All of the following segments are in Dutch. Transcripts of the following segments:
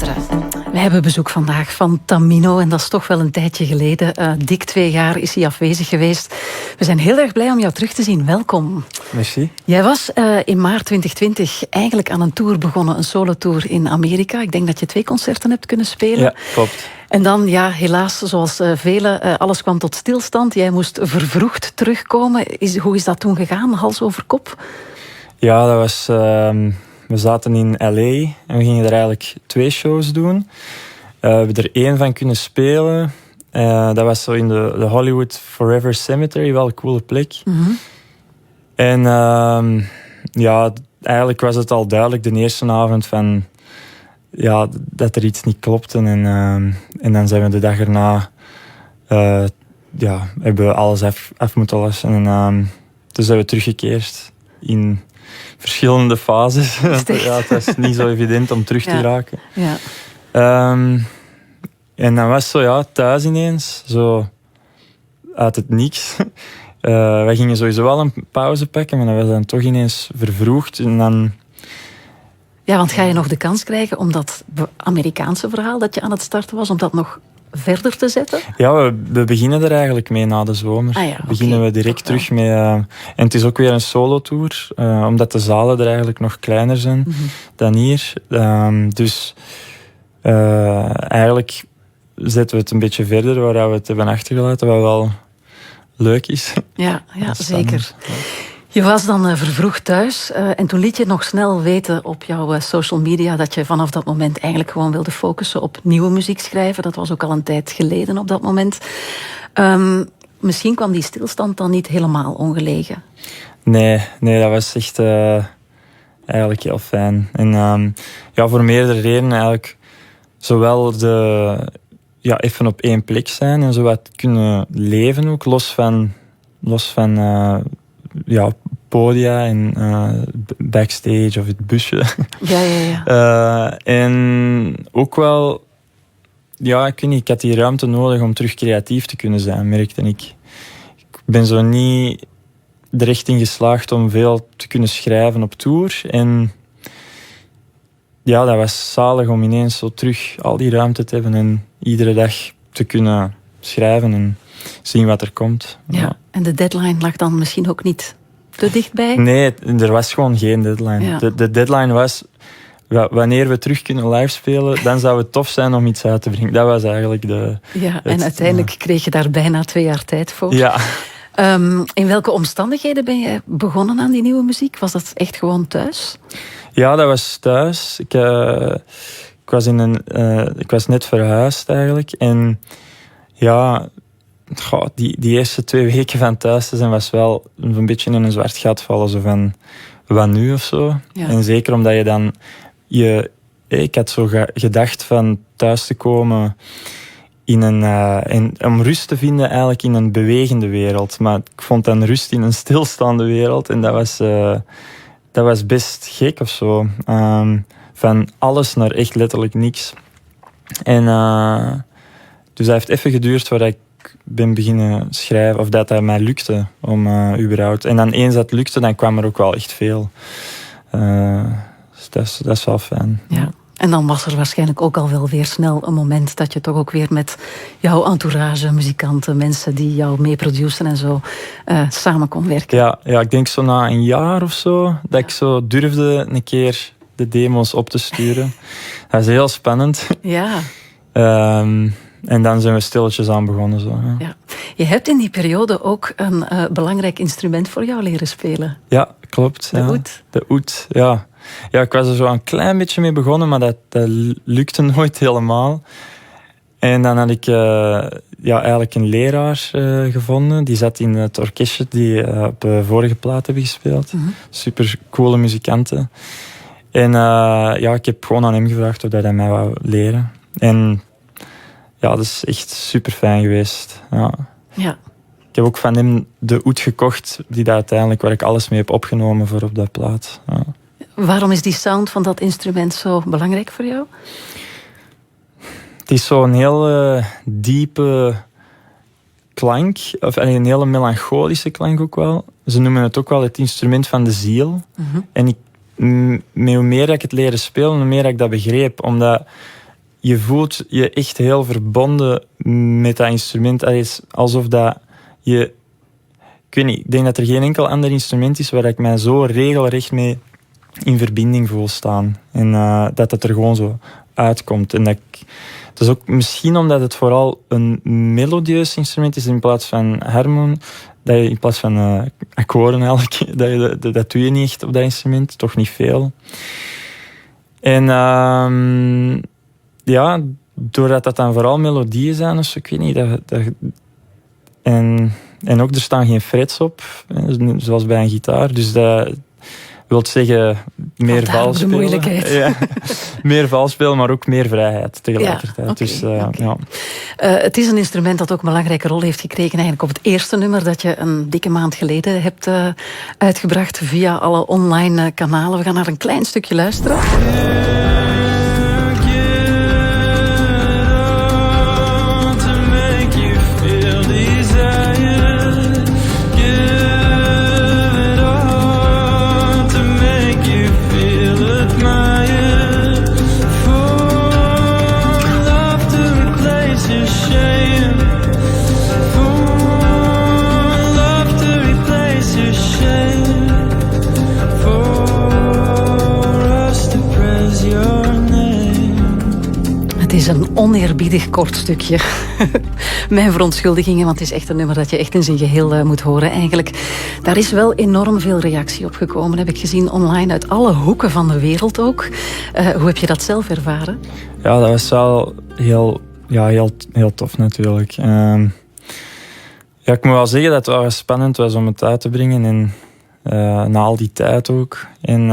luisteren. We hebben bezoek vandaag van Tamino en dat is toch wel een tijdje geleden. Dik 2 jaar is hij afwezig geweest. We zijn heel erg blij om jou terug te zien. Welkom. Merci. Jij was in maart 2020 eigenlijk aan een tour begonnen, een solotour in Amerika. Ik denk dat je 2 concerten hebt kunnen spelen. Ja, klopt. En dan, ja, helaas, zoals velen, alles kwam tot stilstand. Jij moest vervroegd terugkomen. Hoe is dat toen gegaan, hals over kop? Ja, dat was... we zaten in L.A. en we gingen er eigenlijk 2 shows doen. We hebben er 1 van kunnen spelen. Dat was zo in de Hollywood Forever Cemetery, wel een coole plek. Mm-hmm. En ja, eigenlijk was het al duidelijk de eerste avond van... Ja, dat er iets niet klopte. En dan zijn we de dag erna... hebben we alles af moeten lossen. En dus zijn we teruggekeerd in... verschillende fases. Ja, het was niet zo evident om terug te raken. Ja. En dan was het zo, ja, thuis ineens, zo uit het niks. Wij gingen sowieso wel een pauze pakken, maar dat was dan toch ineens vervroegd. En dan... Ja, want ga je nog de kans krijgen om dat Amerikaanse verhaal dat je aan het starten was, om dat nog verder te zetten? Ja, we beginnen er eigenlijk mee na de zomer. Beginnen we direct terug mee. En het is ook weer een solo-tour, omdat de zalen er eigenlijk nog kleiner zijn dan hier. Dus eigenlijk zetten we het een beetje verder waar we het hebben achtergelaten, wat wel leuk is. Ja, zeker. Je was dan vervroegd thuis en toen liet je nog snel weten op jouw social media dat je vanaf dat moment eigenlijk gewoon wilde focussen op nieuwe muziek schrijven. Dat was ook al een tijd geleden op dat moment. Misschien kwam die stilstand dan niet helemaal ongelegen. Nee, dat was echt eigenlijk heel fijn. En voor meerdere redenen eigenlijk. Zowel even op 1 plek zijn en zo wat kunnen leven ook, los van podia en backstage of het busje. Ja. En ook wel, ik had die ruimte nodig om terug creatief te kunnen zijn, merkte ik. Ik ben zo niet er echt in geslaagd om veel te kunnen schrijven op tour. En ja, dat was zalig om ineens zo terug al die ruimte te hebben en iedere dag te kunnen schrijven en zien wat er komt. Ja, en de deadline lag dan misschien ook niet te dichtbij? Nee, er was gewoon geen deadline. Ja. De deadline was, wanneer we terug kunnen live spelen, dan zou het tof zijn om iets uit te brengen. Dat was eigenlijk de... Ja, en uiteindelijk kreeg je daar bijna 2 jaar tijd voor. Ja. In welke omstandigheden ben je begonnen aan die nieuwe muziek? Was dat echt gewoon thuis? Ja, dat was thuis. Ik was net verhuisd eigenlijk. En ja... die eerste 2 weken van thuis te zijn was wel een beetje in een zwart gat vallen. Zo van, wat nu of zo? Ja. En zeker omdat je dan... ik had zo gedacht van thuis te komen om rust te vinden eigenlijk in een bewegende wereld. Maar ik vond dan rust in een stilstaande wereld. En dat was best gek of zo. Van alles naar echt letterlijk niks. En dus dat heeft even geduurd voordat ik ben beginnen schrijven, of dat mij lukte om überhaupt. En dan eens dat lukte, dan kwam er ook wel echt veel. Dus dat is wel fijn. Ja. En dan was er waarschijnlijk ook al wel weer snel een moment dat je toch ook weer met jouw entourage, muzikanten, mensen die jou meeproduceren en zo, samen kon werken. Ja, ik denk zo na een jaar of zo, dat ik zo durfde een keer de demo's op te sturen. Dat is heel spannend. Ja. En dan zijn we stilletjes aan begonnen. Zo, ja. Ja. Je hebt in die periode ook een belangrijk instrument voor jou leren spelen. Ja, klopt. De oud. De oud, ja. Ja, ik was er zo een klein beetje mee begonnen, maar dat lukte nooit helemaal. En dan had ik eigenlijk een leraar gevonden. Die zat in het orkestje die op de vorige plaat hebben gespeeld. Mm-hmm. Super coole muzikanten. En ik heb gewoon aan hem gevraagd of hij mij wou leren. En ja, dat is echt super fijn geweest. Ja. Ik heb ook van hem de oud gekocht, waar ik alles mee heb opgenomen voor op dat plaat. Ja. Waarom is die sound van dat instrument zo belangrijk voor jou? Het is zo'n heel diepe klank, of een hele melancholische klank ook wel. Ze noemen het ook wel het instrument van de ziel. Mm-hmm. En hoe meer ik het leren spelen, hoe meer ik dat begreep. Omdat je voelt je echt heel verbonden met dat instrument. Het is alsof dat je... Ik weet niet, ik denk dat er geen enkel ander instrument is waar ik mij zo regelrecht mee in verbinding voel staan. En dat het er gewoon zo uitkomt. En dat het is ook misschien omdat het vooral een melodieus instrument is in plaats van harmonie. Dat je in plaats van akkoorden eigenlijk, dat doe je niet echt op dat instrument. Toch niet veel. En ja, doordat dat dan vooral melodieën zijn, dus ik weet niet, en ook er staan geen frets op, zoals bij een gitaar. Dus dat wil zeggen meer vals spelen. Moeilijkheid. Ja, meer vals spelen, maar ook meer vrijheid tegelijkertijd. Ja, okay, dus, okay. Ja. Het is een instrument dat ook een belangrijke rol heeft gekregen eigenlijk op het eerste nummer dat je een dikke maand geleden hebt uitgebracht via alle online kanalen. We gaan naar een klein stukje luisteren. Het is een oneerbiedig kort stukje. Mijn verontschuldigingen, want het is echt een nummer dat je echt in zijn geheel moet horen eigenlijk. Daar is wel enorm veel reactie op gekomen, heb ik gezien online, uit alle hoeken van de wereld ook. Hoe heb je dat zelf ervaren? Ja, dat was wel heel tof natuurlijk. Ja, ik moet wel zeggen dat het wel spannend was om het uit te brengen. En na al die tijd ook. En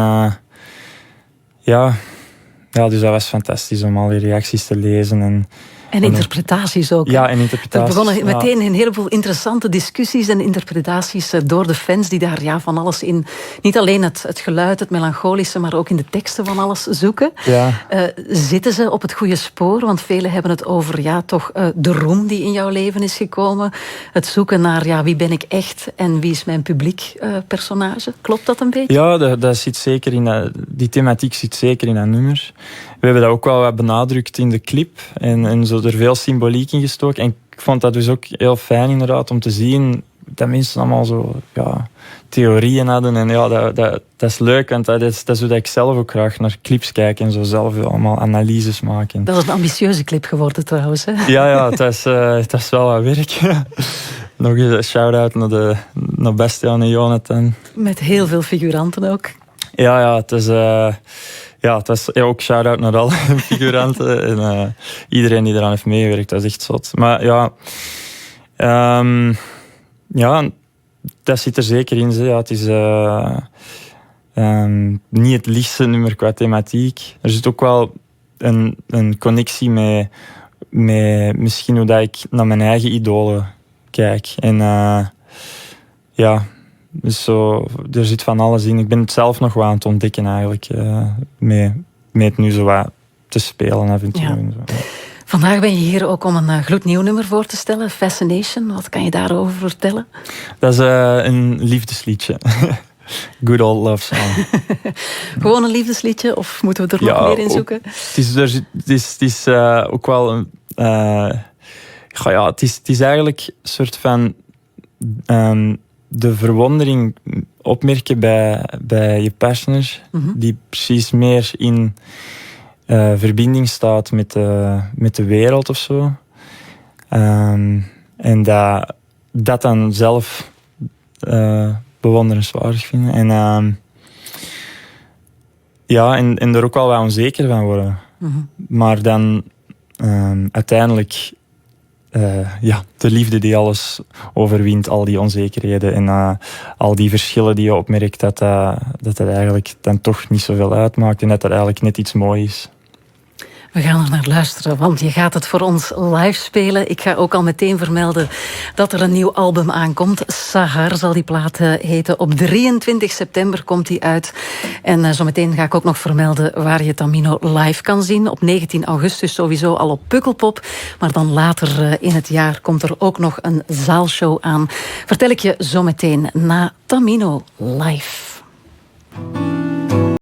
dus dat was fantastisch om al die reacties te lezen. En interpretaties ook. Ja, en interpretaties. Er begonnen meteen een heleboel interessante discussies en interpretaties door de fans die daar van alles in... Niet alleen het geluid, het melancholische, maar ook in de teksten van alles zoeken. Ja. Zitten ze op het goede spoor? Want velen hebben het over toch de roem die in jouw leven is gekomen. Het zoeken naar wie ben ik echt en wie is mijn publiek personage. Klopt dat een beetje? Ja, dat zit zeker in die thematiek zit zeker in dat nummer. We hebben dat ook wel wat benadrukt in de clip en zo er veel symboliek in gestoken. En ik vond dat dus ook heel fijn inderdaad om te zien dat mensen allemaal zo theorieën hadden. En dat is leuk, want dat is hoe dat ik zelf ook graag naar clips kijk en zo zelf allemaal analyses maken. Dat is een ambitieuze clip geworden trouwens. Hè? Ja, het is wel wat werk. Nog eens een shout-out naar Bastiaan en Jonathan. Met heel veel figuranten ook. Ja, het is... het was ook shout-out naar alle figuranten en iedereen die eraan heeft meegewerkt. Dat is echt zot. Maar dat zit er zeker in. Ja, het is niet het lichtste nummer qua thematiek. Er zit ook wel een connectie met misschien hoe dat ik naar mijn eigen idolen kijk. En dus zo, er zit van alles in. Ik ben het zelf nog wel aan het ontdekken eigenlijk. Met het nu zo wat te spelen af en toe. Ja. En zo. Vandaag ben je hier ook om een gloednieuw nummer voor te stellen. Fascination. Wat kan je daarover vertellen? Dat is een liefdesliedje. Good old love song. Gewoon een liefdesliedje? Of moeten we er nog meer in zoeken? Het is ook wel... het is eigenlijk een soort van... de verwondering opmerken bij je partner, die precies meer in verbinding staat met de wereld of zo. En dat dan zelf bewonderenswaardig vinden. En er ook wel wat onzeker van worden. Maar dan uiteindelijk... de liefde die alles overwint, al die onzekerheden en al die verschillen die je opmerkt, dat eigenlijk dan toch niet zoveel uitmaakt en dat eigenlijk net iets moois is. We gaan er naar luisteren, want je gaat het voor ons live spelen. Ik ga ook al meteen vermelden dat er een nieuw album aankomt. Sahar zal die plaat heten. Op 23 september komt die uit. En zometeen ga ik ook nog vermelden waar je Tamino live kan zien. Op 19 augustus sowieso al op Pukkelpop. Maar dan later in het jaar komt er ook nog een zaalshow aan. Vertel ik je zometeen na Tamino live.